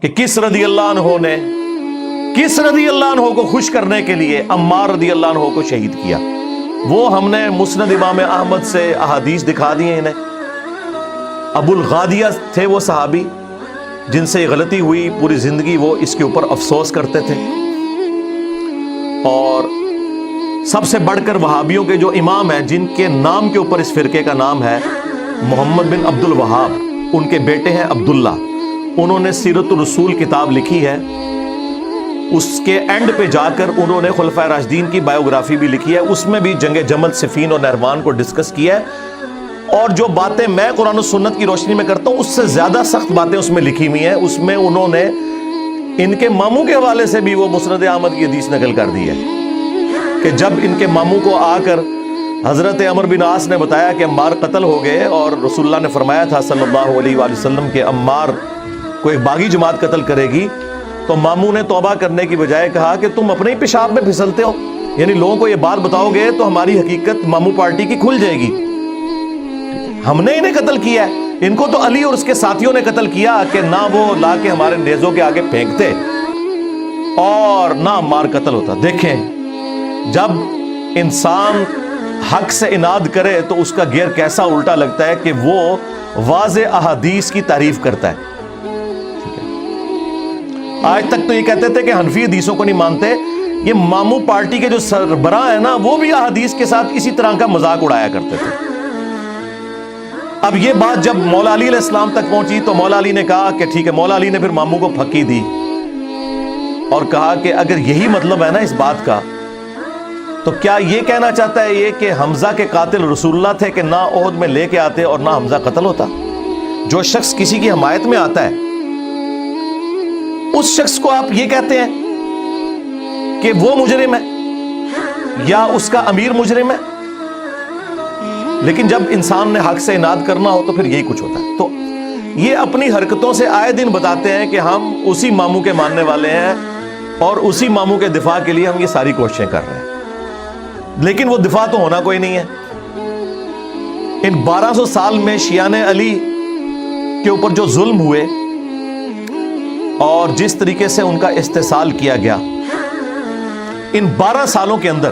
کہ کس رضی اللہ عنہ کو خوش کرنے کے لیے عمار رضی اللہ عنہ کو شہید کیا. وہ ہم نے مسند امام احمد سے احادیث دکھا دی ہیں انہیں. ابو الغادیہ تھے وہ صحابی جن سے یہ غلطی ہوئی، پوری زندگی وہ اس کے اوپر افسوس کرتے تھے. اور سب سے بڑھ کر وہابیوں کے جو امام ہیں، جن کے نام کے اوپر اس فرقے کا نام ہے، محمد بن عبد الوہاب، ان کے بیٹے ہیں عبداللہ. انہوں نے سیرت الرسول کتاب لکھی ہے. اس کے اینڈ پہ جا کر انہوں نے خلفائے راشدین کی بایوگرافی بھی لکھی ہے. اس میں بھی جنگ جمل، صفین اور نہروان کو ڈسکس کیا ہے. اور جو باتیں میں قرآن و سنت کی روشنی میں کرتا ہوں، اس سے زیادہ سخت باتیں اس میں لکھی ہوئی ہیں. اس میں انہوں نے ان کے ماموں کے حوالے سے بھی وہ مسند احمد کی حدیث نقل کر دی ہے کہ جب ان کے ماموں کو آ کر حضرت عمر بن عاص نے بتایا کہ عمار قتل ہو گئے، اور رسول اللہ نے فرمایا تھا صلی اللہ علیہ وآلہ وسلم کہ عمار کو ایک باغی جماعت قتل کرے گی، تو ماموں نے توبہ کرنے کی بجائے کہا کہ تم اپنے ہی پیشاب میں پھسلتے ہو، یعنی لوگوں کو یہ بات بتاؤ گے تو ہماری حقیقت ماموں پارٹی کی کھل جائے گی. ہم نے انہیں قتل کیا ہے، ان کو تو علی اور اس کے ساتھیوں نے قتل کیا کہ نہ وہ لا کے ہمارے نیزوں کے آگے پھینکتے اور نہ عمار قتل ہوتا. دیکھیں، جب انسان حق سے اناد کرے تو اس کا گیئر کیسا الٹا لگتا ہے کہ وہ واضح احادیث کی تعریف کرتا ہے. آج تک تو یہ کہتے تھے کہ حنفی حدیثوں کو نہیں مانتے. یہ ماموں پارٹی کے جو سربراہ ہیں نا، وہ بھی احادیث کے ساتھ اسی طرح کا مذاق اڑایا کرتے تھے. اب یہ بات جب مولا علی علیہ السلام تک پہنچی تو مولا علی نے کہا کہ ٹھیک ہے. مولا علی نے پھر ماموں کو پھکی دی اور کہا کہ اگر یہی مطلب ہے نا اس بات کا، تو کیا یہ کہنا چاہتا ہے یہ کہ حمزہ کے قاتل رسول اللہ تھے کہ نہ احد میں لے کے آتے اور نہ حمزہ قتل ہوتا؟ جو شخص کسی کی حمایت میں آتا ہے اس شخص کو آپ یہ کہتے ہیں کہ وہ مجرم ہے یا اس کا امیر مجرم ہے. لیکن جب انسان نے حق سے اناد کرنا ہو تو پھر یہی کچھ ہوتا ہے. تو یہ اپنی حرکتوں سے آئے دن بتاتے ہیں کہ ہم اسی ماموں کے ماننے والے ہیں اور اسی ماموں کے دفاع کے لیے ہم یہ ساری کوششیں کر رہے ہیں. لیکن وہ دفاع تو ہونا کوئی نہیں ہے. ان 1200 سال میں شیعان علی کے اوپر جو ظلم ہوئے اور جس طریقے سے ان کا استحصال کیا گیا، ان 12 سالوں کے اندر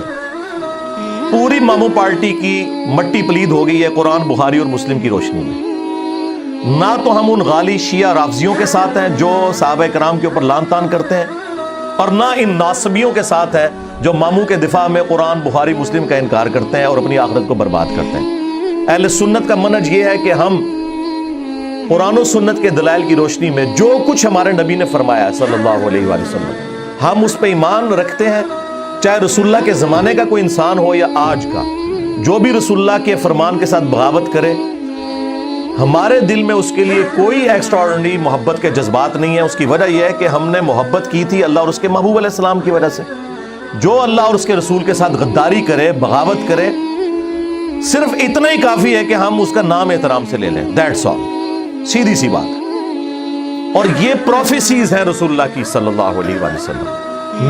پوری ماموں پارٹی کی مٹی پلید ہو گئی ہے قرآن، بخاری اور مسلم کی روشنی میں. نہ تو ہم ان غالی شیعہ رافضیوں کے ساتھ ہیں جو صحابہ کرام کے اوپر لعن طعن کرتے ہیں، اور نہ ان ناصبیوں کے ساتھ ہیں جو ماموں کے دفاع میں قرآن، بخاری، مسلم کا انکار کرتے ہیں اور اپنی آخرت کو برباد کرتے ہیں. اہل سنت کا منہج یہ ہے کہ ہم قرآن و سنت کے دلائل کی روشنی میں جو کچھ ہمارے نبی نے فرمایا صلی اللہ علیہ وآلہ وسلم، ہم اس پہ ایمان رکھتے ہیں. چاہے رسول اللہ کے زمانے کا کوئی انسان ہو یا آج کا، جو بھی رسول اللہ کے فرمان کے ساتھ بغاوت کرے، ہمارے دل میں اس کے لیے کوئی ایکسٹرا آرڈنری محبت کے جذبات نہیں ہے. اس کی وجہ یہ ہے کہ ہم نے محبت کی تھی اللہ اور اس کے محبوب علیہ السلام کی وجہ سے. جو اللہ اور اس کے رسول کے ساتھ غداری کرے، بغاوت کرے، صرف اتنا ہی کافی ہے کہ ہم اس کا نام احترام سے لے لیں. That's all. سیدھی سی بات. اور یہ پروفیسیز ہیں رسول اللہ کی صلی اللہ علیہ وآلہ وسلم.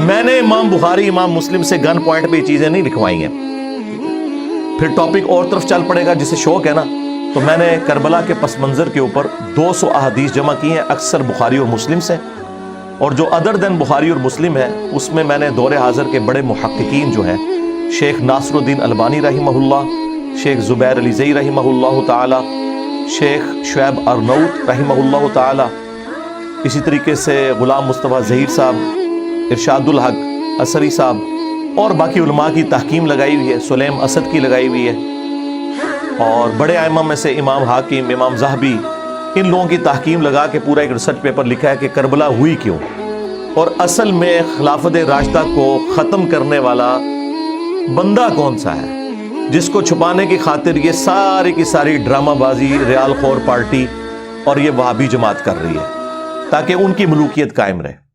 میں نے امام بخاری، امام مسلم سے گن پوائنٹ پہ یہ چیزیں نہیں لکھوائی ہیں. پھر ٹاپک اور طرف چل پڑے گا. جسے شوق ہے نا، تو میں نے کربلا کے پس منظر کے اوپر 200 احادیث جمع کی ہیں، اکثر بخاری اور مسلم سے، اور جو ادر دین بخاری اور مسلم ہے اس میں میں نے دور حاضر کے بڑے محققین جو ہیں، شیخ ناصر الدین البانی رحمہ اللہ، شیخ زبیر علی زئی رحمہ اللہ تعالی، شیخ شعیب ارنوت رحمہ اللہ تعالی، اسی طریقے سے غلام مصطفیٰ ظہیر صاحب، ارشاد الحق اثری صاحب، اور باقی علماء کی تحکیم لگائی ہوئی ہے. سلیم اسد کی لگائی ہوئی ہے، اور بڑے ائمہ میں سے امام حاکم، امام ذہبی، ان لوگوں کی تحکیم لگا کے پورا ایک ریسرچ پیپر لکھا ہے کہ کربلا ہوئی کیوں، اور اصل میں خلافت راشدہ کو ختم کرنے والا بندہ کون سا ہے جس کو چھپانے کی خاطر یہ ساری کی ساری ڈرامہ بازی ریال خور پارٹی اور یہ وہابی جماعت کر رہی ہے تاکہ ان کی ملوکیت قائم رہے.